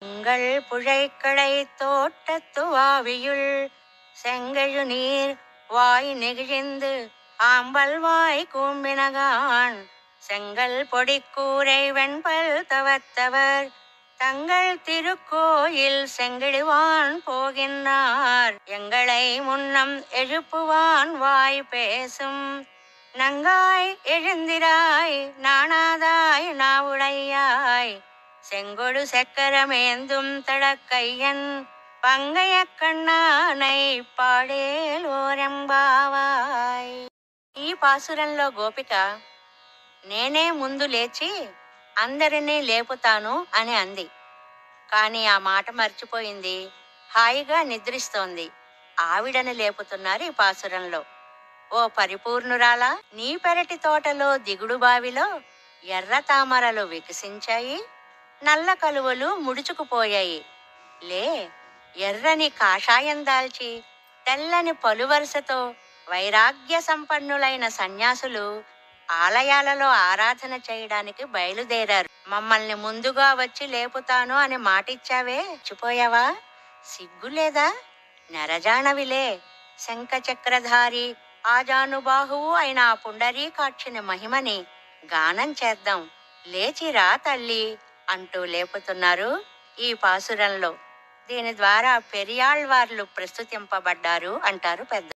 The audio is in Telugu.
உங்கள் புழைக்கடை தோட்டத்து வாவியுள் செங்கழு நீர் வாய் நெகிழ்ந்து ஆம்பல் வாய் கூம்பினகான் செங்கல் பொடிக்கூரை வெண்பல் தவத்தவர் தங்கள் திருக்கோயில் செங்கிடுவான் போகின்றார். எங்களை முன்னம் எழுப்புவான் வாய் பேசும் நங்காய் எழுந்திராய் நாணாதாய் நாவுடையாய் செங்கொடு செக்கரமேந்தும் தடக்கையன் பங்கைய కన్నానై పాడేలోరెంబావాయ్. ఈ పాసురంలో గోపిక నేనే ముందు లేచి అందరినీ లేపుతాను అని అంది. కాని ఆ మాట మర్చిపోయింది. హాయిగా నిద్రిస్తోంది. ఆవిడని లేపుతున్నారు ఈ పాసురంలో. ఓ పరిపూర్ణురాలా, నీ పెరటి తోటలో దిగుడు బావిలో ఎర్ర తామరలు వికసించాయి, నల్ల కలువలు ముడుచుకుపోయాయి. లే, ఎర్రని కాషాయం దాల్చి తెల్లని పలువరుసతో వైరాగ్య సంపన్నులైన సన్యాసులు ఆలయాలలో ఆరాధన చేయడానికి బయలుదేరారు. మమ్మల్ని ముందుగా వచ్చి లేపుతాను అని మాటిచ్చావే, మర్చిపోయావా? సిగ్గులేదా? నెరజానవిలే. శంఖచక్రధారి ఆజానుబాహువు అయిన ఆ పుండరీకాక్షిని మహిమని గానం చేద్దాం. లేచిరా తల్లి అంటూ లేపుతున్నారు ఈ పాసురంలో. దీని ద్వారా పెరియాళ్వార్లు ప్రస్తుతింపబడ్డారు అంటారు పెద్ద.